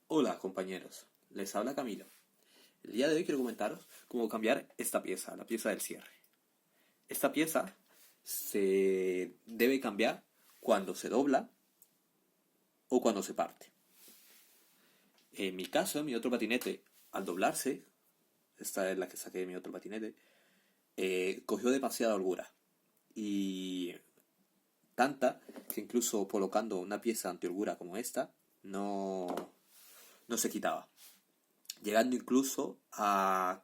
Hola compañeros, les habla Camilo. El día de hoy quiero comentaros cómo cambiar esta pieza, la pieza del cierre. Esta pieza se debe cambiar cuando se dobla o cuando se parte. En mi caso, mi otro patinete, al doblarse, esta es la que saqué de mi otro patinete, cogió demasiada holgura. Y tanta que incluso colocando una pieza anti-holgura como esta, no se quitaba, llegando incluso a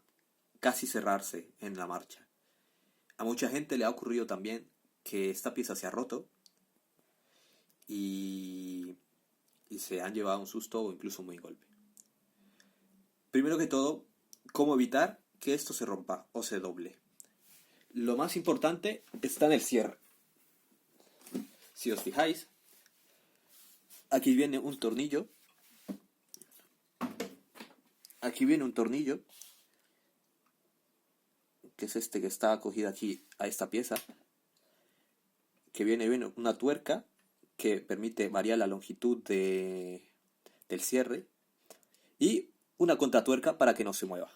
casi cerrarse en la marcha. A mucha gente le ha ocurrido también que esta pieza se ha roto y, y se han llevado un susto o incluso un buen golpe. Primero que todo, ¿cómo evitar que esto se rompa o se doble? Lo más importante está en el cierre. Si os fijáis, aquí viene un tornillo. Aquí viene un tornillo, que es este que está acogido aquí a esta pieza, que viene una tuerca que permite variar la longitud del cierre y una contratuerca para que no se mueva.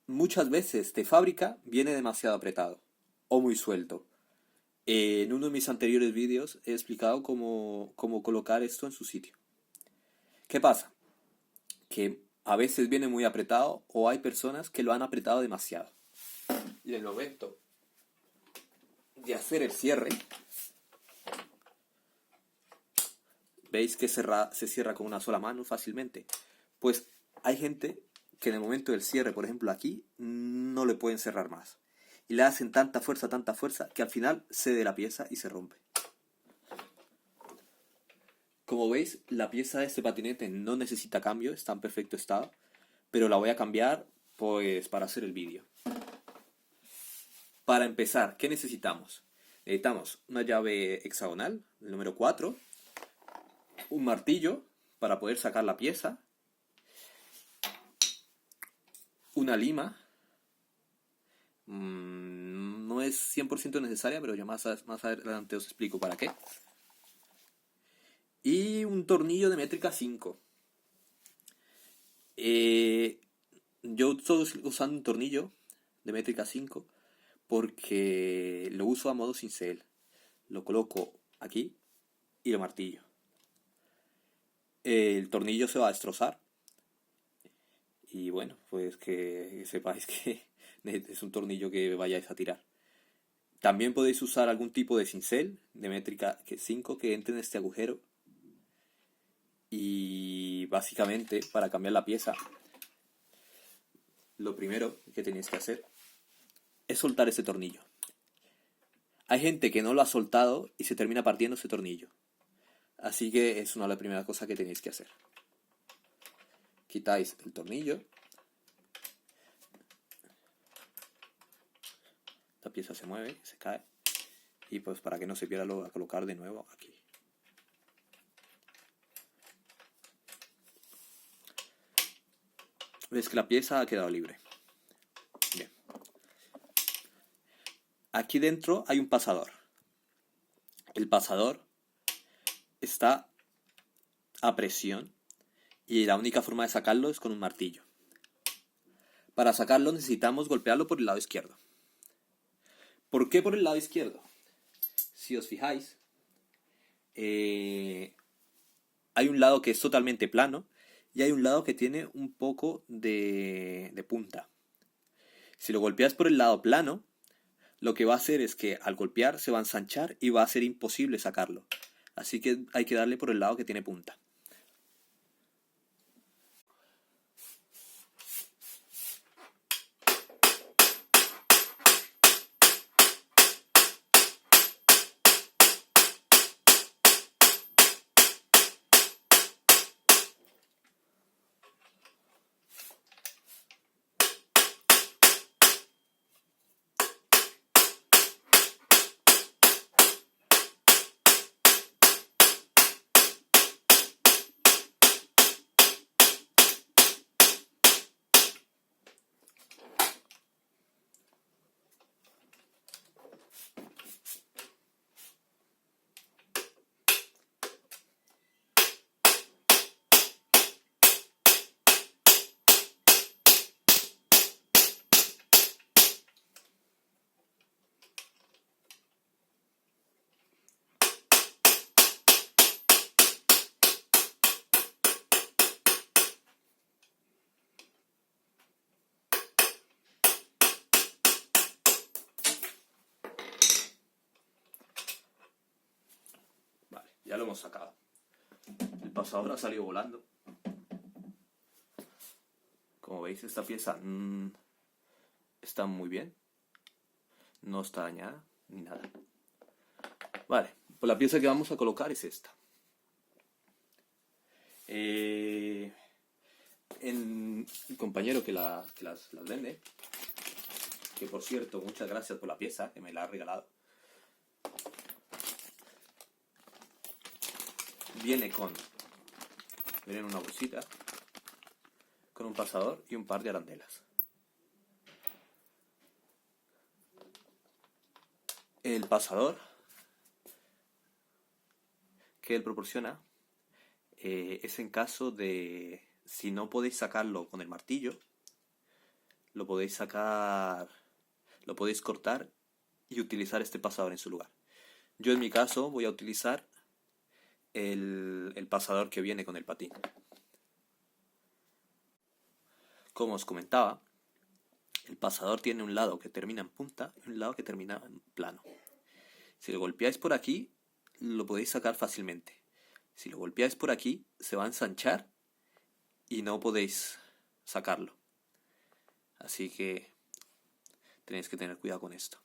Muchas veces de fábrica viene demasiado apretado o muy suelto. En uno de mis anteriores vídeos he explicado cómo colocar esto en su sitio. ¿Qué pasa? Que a veces viene muy apretado o hay personas que lo han apretado demasiado. Y en el momento de hacer el cierre, veis que se cierra con una sola mano fácilmente. Pues hay gente que en el momento del cierre, por ejemplo aquí, no le pueden cerrar más. Y le hacen tanta fuerza, que al final cede la pieza y se rompe. Como veis, la pieza de este patinete no necesita cambio, está en perfecto estado, pero la voy a cambiar pues para hacer el vídeo. Para empezar, ¿qué necesitamos? Necesitamos una llave hexagonal, el número 4, un martillo para poder sacar la pieza, una lima, no es 100% necesaria, pero yo más adelante os explico para qué, y un tornillo de métrica 5. Yo estoy usando un tornillo de métrica 5 porque lo uso a modo cincel. Lo coloco aquí y lo martillo. El tornillo se va a destrozar. Y bueno, pues que sepáis que es un tornillo que vayáis a tirar. También podéis usar algún tipo de cincel de métrica 5 que entre en este agujero. Y básicamente, para cambiar la pieza, lo primero que tenéis que hacer es soltar ese tornillo. Hay gente que no lo ha soltado y se termina partiendo ese tornillo. Así que es una de las primeras cosas que tenéis que hacer. Quitáis el tornillo. La pieza se mueve, se cae. Y pues para que no se pierda lo voy a colocar de nuevo aquí. Ves que la pieza ha quedado libre. Bien. Aquí dentro hay un pasador. El pasador está a presión y la única forma de sacarlo es con un martillo. Para sacarlo necesitamos golpearlo por el lado izquierdo. ¿Por qué por el lado izquierdo? Si os fijáis, hay un lado que es totalmente plano y hay un lado que tiene un poco de punta. Si lo golpeas por el lado plano, lo que va a hacer es que al golpear se va a ensanchar y va a ser imposible sacarlo. Así que hay que darle por el lado que tiene punta. lo hemos sacado. El pasador ha salido volando. Como veis, esta pieza está muy bien. No está dañada ni nada. Vale, pues la pieza que vamos a colocar es esta. El compañero que las vende, que por cierto, muchas gracias por la pieza, que me la ha regalado. Viene en una bolsita, con un pasador y un par de arandelas. El pasador que él proporciona es en caso de, si no podéis sacarlo con el martillo, lo podéis sacar, lo podéis cortar y utilizar este pasador en su lugar. Yo en mi caso voy a utilizar el pasador que viene con el patín. Como os comentaba, el pasador tiene un lado que termina en punta y un lado que termina en plano. Si lo golpeáis por aquí, lo podéis sacar fácilmente. Si lo golpeáis por aquí, se va a ensanchar y no podéis sacarlo. Así que tenéis que tener cuidado con esto.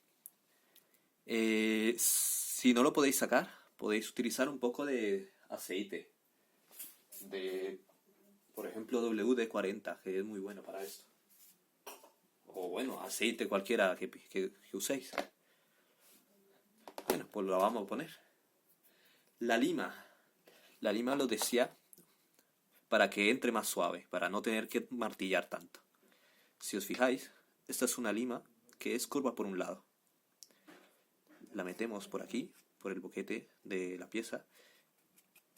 Si no lo podéis sacar, podéis utilizar un poco de aceite. Por ejemplo, WD-40, que es muy bueno para esto. O bueno, aceite cualquiera que uséis. Bueno, pues lo vamos a poner. La lima lo decía para que entre más suave, para no tener que martillar tanto. Si os fijáis, esta es una lima que es curva por un lado. La metemos por aquí, por el boquete de la pieza,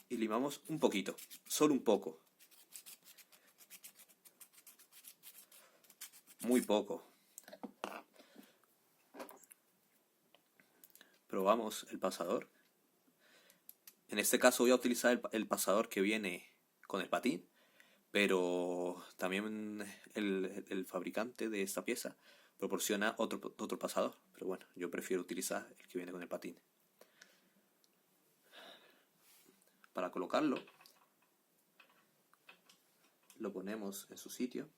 y limamos un poquito, solo un poco. Muy poco. Probamos el pasador. En este caso voy a utilizar el pasador que viene con el patín, pero también el fabricante de esta pieza proporciona otro pasador. Pero bueno, yo prefiero utilizar el que viene con el patín. Para colocarlo, lo ponemos en su sitio.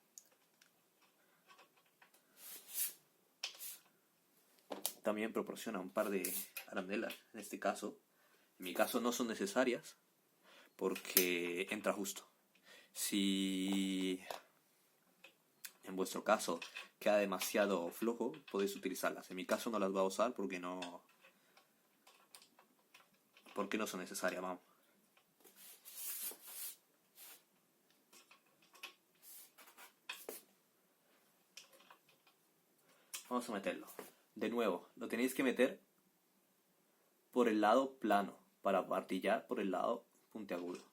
También proporciona un par de arandelas, en este caso. En mi caso no son necesarias porque entra justo. Si en vuestro caso queda demasiado flojo, podéis utilizarlas. En mi caso no las voy a usar porque no son necesarias, vamos. Vamos a meterlo. De nuevo, lo tenéis que meter por el lado plano para martillar por el lado puntiagudo.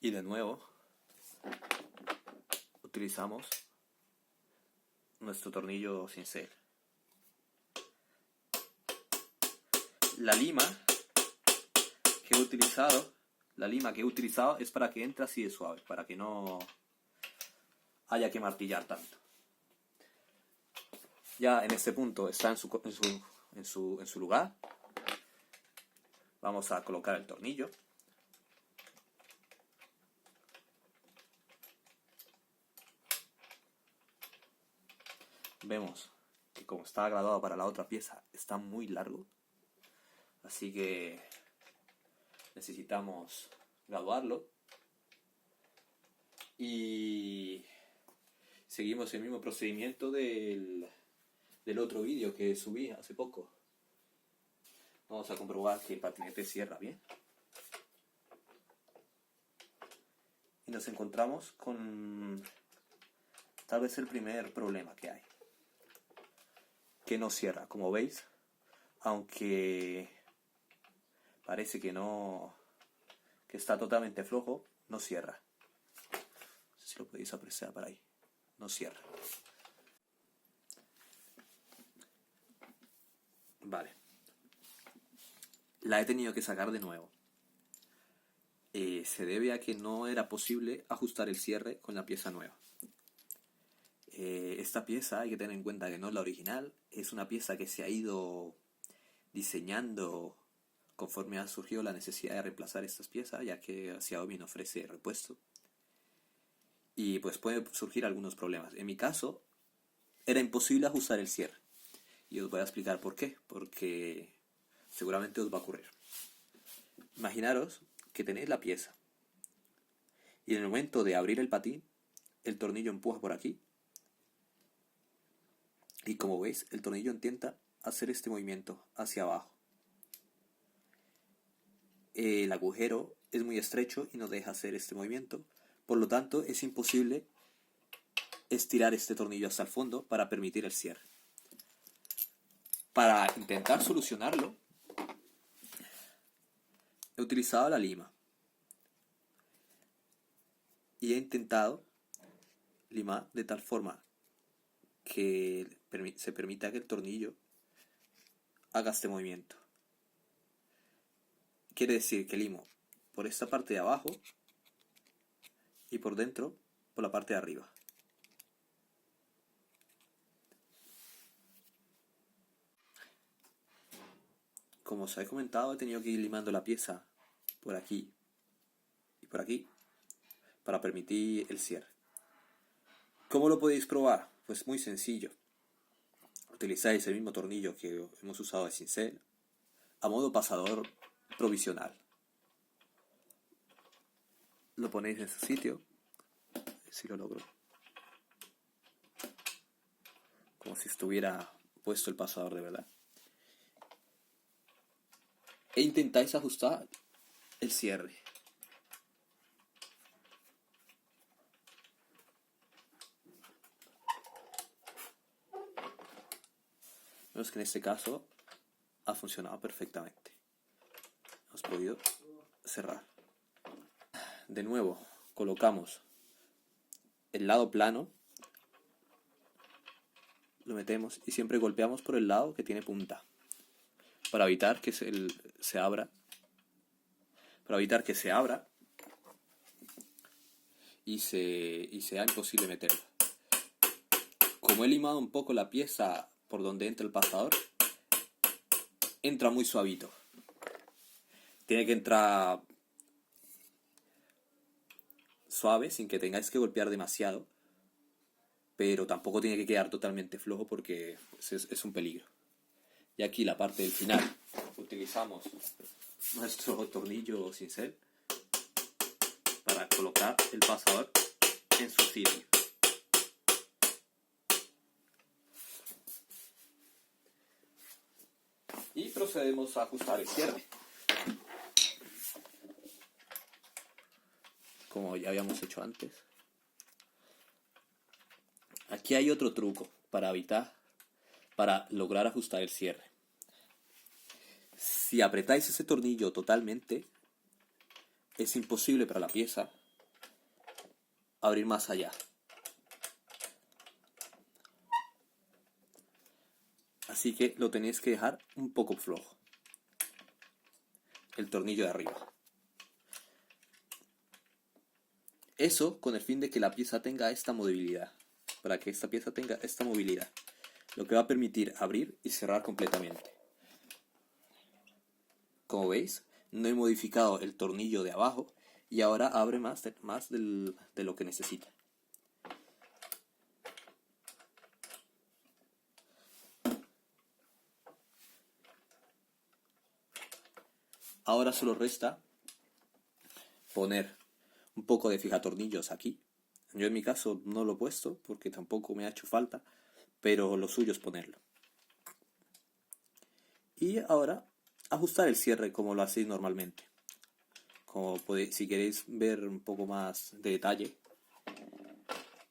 Y de nuevo, utilizamos nuestro tornillo cincel. La lima que he utilizado es para que entre así de suave, para que no haya que martillar tanto. Ya en este punto está en su lugar. Vamos a colocar el tornillo. Vemos que como está graduado para la otra pieza, está muy largo. Así que necesitamos graduarlo. Y seguimos el mismo procedimiento del otro vídeo que subí hace poco. Vamos a comprobar que el patinete cierra bien. Y nos encontramos con tal vez el primer problema que hay. Que no cierra, como veis. Aunque parece que está totalmente flojo, no cierra. No sé si lo podéis apreciar por ahí. No cierra. Vale. La he tenido que sacar de nuevo. Se debe a que no era posible ajustar el cierre con la pieza nueva. Esta pieza hay que tener en cuenta que no es la original, es una pieza que se ha ido diseñando conforme ha surgido la necesidad de reemplazar estas piezas, ya que Xiaomi no ofrece repuesto. Y pues pueden surgir algunos problemas. En mi caso, era imposible ajustar el cierre. Y os voy a explicar por qué. Porque seguramente os va a ocurrir. Imaginaros que tenéis la pieza. Y en el momento de abrir el patín, el tornillo empuja por aquí. Y como veis, el tornillo intenta hacer este movimiento hacia abajo. El agujero es muy estrecho y no deja hacer este movimiento. Por lo tanto, es imposible estirar este tornillo hasta el fondo para permitir el cierre. Para intentar solucionarlo, he utilizado la lima y he intentado limar de tal forma que se permita que el tornillo haga este movimiento. Quiere decir que limo por esta parte de abajo y por dentro por la parte de arriba. Como os he comentado, he tenido que ir limando la pieza por aquí y por aquí para permitir el cierre. ¿Cómo lo podéis probar? Pues muy sencillo. Utilizáis el mismo tornillo que hemos usado de cincel a modo pasador provisional. Lo ponéis en su sitio, a ver si lo logro, como si estuviera puesto el pasador de verdad. E intentáis ajustar el cierre. Vemos que en este caso ha funcionado perfectamente. Hemos podido cerrar. De nuevo, colocamos el lado plano, lo metemos y siempre golpeamos por el lado que tiene punta para evitar que se abra. Para evitar que se abra y sea imposible meterlo. Como he limado un poco la pieza por donde entra el pasador, entra muy suavito. Tiene que entrar suave sin que tengáis que golpear demasiado, pero tampoco tiene que quedar totalmente flojo porque pues, es un peligro. Y aquí la parte del final, utilizamos nuestro tornillo cincel para colocar el pasador en su sitio. Y procedemos a ajustar el cierre. Como ya habíamos hecho antes. Aquí hay otro truco para lograr ajustar el cierre. Si apretáis ese tornillo totalmente, es imposible para la pieza abrir más allá. Así que lo tenéis que dejar un poco flojo. El tornillo de arriba. Eso con el fin de que la pieza tenga esta movilidad. Para que esta pieza tenga esta movilidad. Lo que va a permitir abrir y cerrar completamente. Como veis, no he modificado el tornillo de abajo y ahora abre más de lo que necesita. Ahora solo resta poner un poco de fijatornillos aquí. Yo en mi caso no lo he puesto porque tampoco me ha hecho falta, pero lo suyo es ponerlo. Y ahora ajustar el cierre como lo hacéis normalmente. Si queréis ver un poco más de detalle,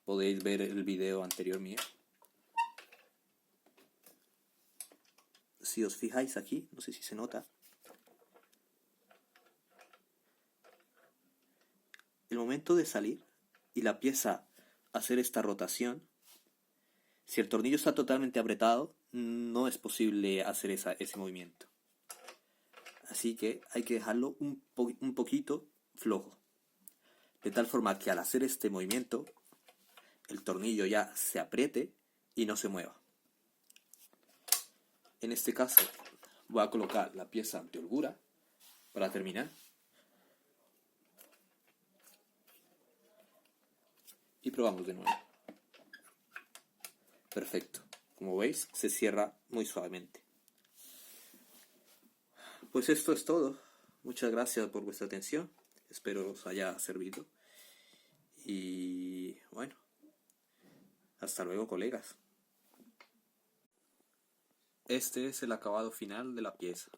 podéis ver el video anterior mío. Si os fijáis aquí, no sé si se nota, el momento de salir y la pieza hacer esta rotación, si el tornillo está totalmente apretado, no es posible hacer ese movimiento. Así que hay que dejarlo un poquito flojo. De tal forma que al hacer este movimiento, el tornillo ya se apriete y no se mueva. En este caso voy a colocar la pieza de holgura para terminar. Y probamos de nuevo. Perfecto. Como veis, se cierra muy suavemente. Pues esto es todo. Muchas gracias por vuestra atención. Espero os haya servido. Y bueno, hasta luego, colegas. Este es el acabado final de la pieza.